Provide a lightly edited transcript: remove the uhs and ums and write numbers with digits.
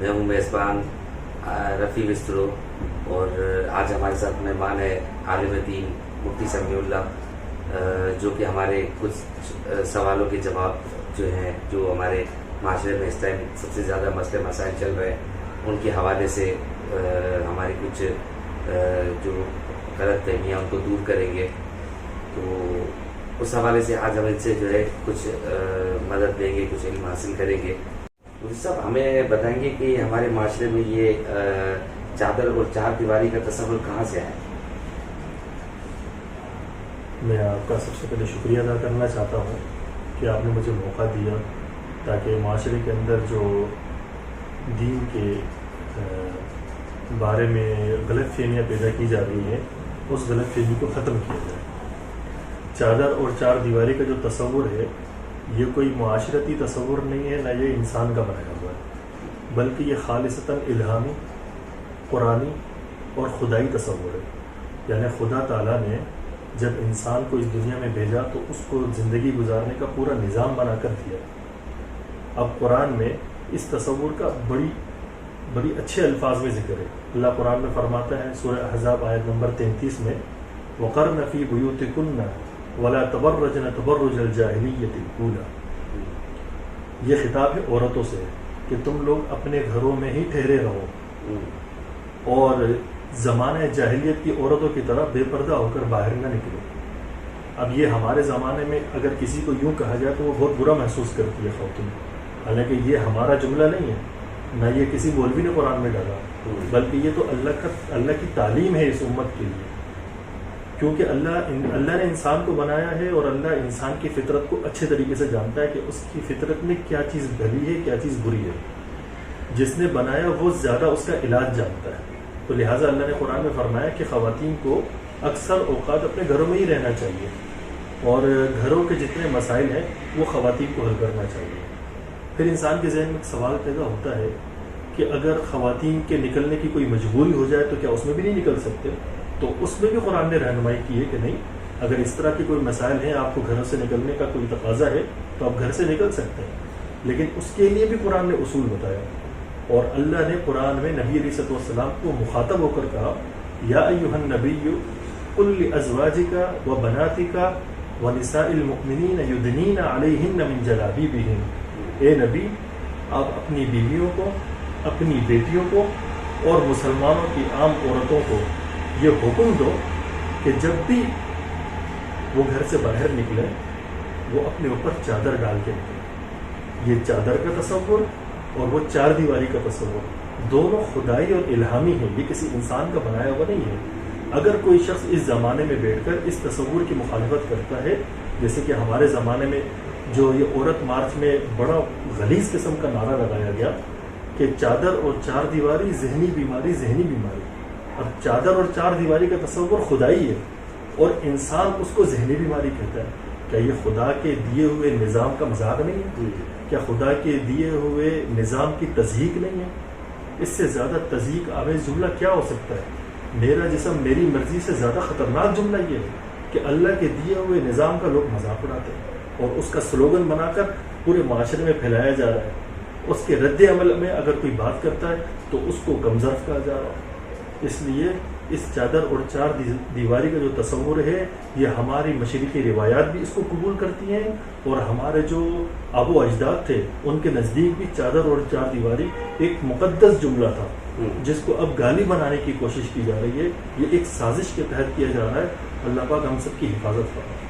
میں ہوں میزبان رفیع وسترو، اور آج ہمارے ساتھ مہمان ہے عالم دین مفتی سمیع اللہ، جو کہ ہمارے کچھ سوالوں کے جواب جو ہیں، جو ہمارے معاشرے میں اس ٹائم سب سے زیادہ مسئلے مسائل چل رہے ہیں، ان کے حوالے سے ہماری کچھ جو غلط فہمیاں ان کو دور کریں گے. تو اس حوالے سے آج ہم ان سے جو ہے کچھ مدد لیں گے، کچھ علم حاصل کریں گے. مفتی صاحب ہمیں بتائیں گے کہ ہمارے معاشرے میں یہ چادر اور چار دیواری کا تصور کہاں سے آیا؟ میں آپ کا سب سے پہلے شکریہ ادا کرنا چاہتا ہوں کہ آپ نے مجھے موقع دیا تاکہ معاشرے کے اندر جو دین کے بارے میں غلط فہمیاں پیدا کی جا رہی ہیں اس غلط فہمی کو ختم کیا جائے. چادر اور چار دیواری کا جو تصور ہے یہ کوئی معاشرتی تصور نہیں ہے، نہ یہ انسان کا بنایا ہوا ہے، بلکہ یہ خالصتاً الہامی، قرآنی اور خدائی تصور ہے. یعنی خدا تعالیٰ نے جب انسان کو اس دنیا میں بھیجا تو اس کو زندگی گزارنے کا پورا نظام بنا کر دیا. اب قرآن میں اس تصور کا بڑی اچھے الفاظ میں ذکر ہے. اللہ قرآن میں فرماتا ہے سورہ احزاب آیت نمبر 33 میں، وَقَرْنَ فِي بُيُوتِكُنَّ وَلَا تَبَرَّجْنَ تَبَرُّجَ الْجَاهِلِيَّةِ الْأُولَى. یہ خطاب ہے عورتوں سے کہ تم لوگ اپنے گھروں میں ہی ٹھہرے رہو اور زمانہ جاہلیت کی عورتوں کی طرح بے پردہ ہو کر باہر نہ نکلو. اب یہ ہمارے زمانے میں اگر کسی کو یوں کہا جائے تو وہ بہت برا محسوس کرتی ہے خواتین، حالانکہ یہ ہمارا جملہ نہیں ہے، نہ یہ کسی مولوی نے قرآن میں ڈالا، بلکہ یہ تو اللہ کی تعلیم ہے اس امت کے لیے. کیونکہ اللہ نے انسان کو بنایا ہے اور اللہ انسان کی فطرت کو اچھے طریقے سے جانتا ہے کہ اس کی فطرت میں کیا چیز بھلی ہے کیا چیز بری ہے. جس نے بنایا وہ زیادہ اس کا علاج جانتا ہے. تو لہٰذا اللہ نے قرآن میں فرمایا کہ خواتین کو اکثر اوقات اپنے گھروں میں ہی رہنا چاہیے اور گھروں کے جتنے مسائل ہیں وہ خواتین کو حل کرنا چاہیے. پھر انسان کے ذہن میں ایک سوال پیدا ہوتا ہے کہ اگر خواتین کے نکلنے کی کوئی مجبوری ہو جائے تو کیا اس میں بھی نہیں نکل سکتے؟ تو اس میں بھی قرآن نے رہنمائی کی ہے کہ نہیں، اگر اس طرح کے کوئی مسائل ہیں، آپ کو گھروں سے نکلنے کا کوئی تقاضا ہے تو آپ گھر سے نکل سکتے ہیں، لیکن اس کے لیے بھی قرآن نے اصول بتایا. اور اللہ نے قرآن میں نبی علیہ السلام کو مخاطب ہو کر کہا، یا ایھا النبی قل لازواجک وبناتک ونساء المؤمنین یدنین علیہن من جلابیبہن. اے نبی، آپ اپنی بیویوں کو، اپنی بیٹیوں کو اور مسلمانوں کی عام عورتوں کو یہ حکم دو کہ جب بھی وہ گھر سے باہر نکلیں وہ اپنے اوپر چادر ڈال کے نکلیں. یہ چادر کا تصور اور وہ چار دیواری کا تصور دونوں خدائی اور الہامی ہیں، یہ کسی انسان کا بنایا ہوا نہیں ہے. اگر کوئی شخص اس زمانے میں بیٹھ کر اس تصور کی مخالفت کرتا ہے، جیسے کہ ہمارے زمانے میں جو یہ عورت مارچ میں بڑا غلیظ قسم کا نعرہ لگایا گیا کہ چادر اور چار دیواری ذہنی بیماری، ذہنی بیماری. اب چادر اور چار دیواری کا تصور خدائی ہے اور انسان اس کو ذہنی بیماری کہتا ہے. کیا یہ خدا کے دیے ہوئے نظام کا مذاق نہیں ہے؟ کیا خدا کے دیے ہوئے نظام کی تضحیق نہیں ہے؟ اس سے زیادہ تضحیق آمیز جملہ کیا ہو سکتا ہے؟ میرا جسم میری مرضی سے زیادہ خطرناک جملہ یہ ہے کہ اللہ کے دیے ہوئے نظام کا لوگ مذاق اڑاتے ہیں اور اس کا سلوگن بنا کر پورے معاشرے میں پھیلایا جا رہا ہے. اس کے رد عمل میں اگر کوئی بات کرتا ہے تو اس کو کمزرف کہا جا رہا ہے. اس لیے اس چادر اور چار دیواری کا جو تصور ہے یہ ہماری مشرقی روایات بھی اس کو قبول کرتی ہیں اور ہمارے جو آبا و اجداد تھے ان کے نزدیک بھی چادر اور چار دیواری ایک مقدس جملہ تھا جس کو اب گالی بنانے کی کوشش کی جا رہی ہے. یہ ایک سازش کے تحت کیا جا رہا ہے. اللہ پاک ہم سب کی حفاظت فرمائے.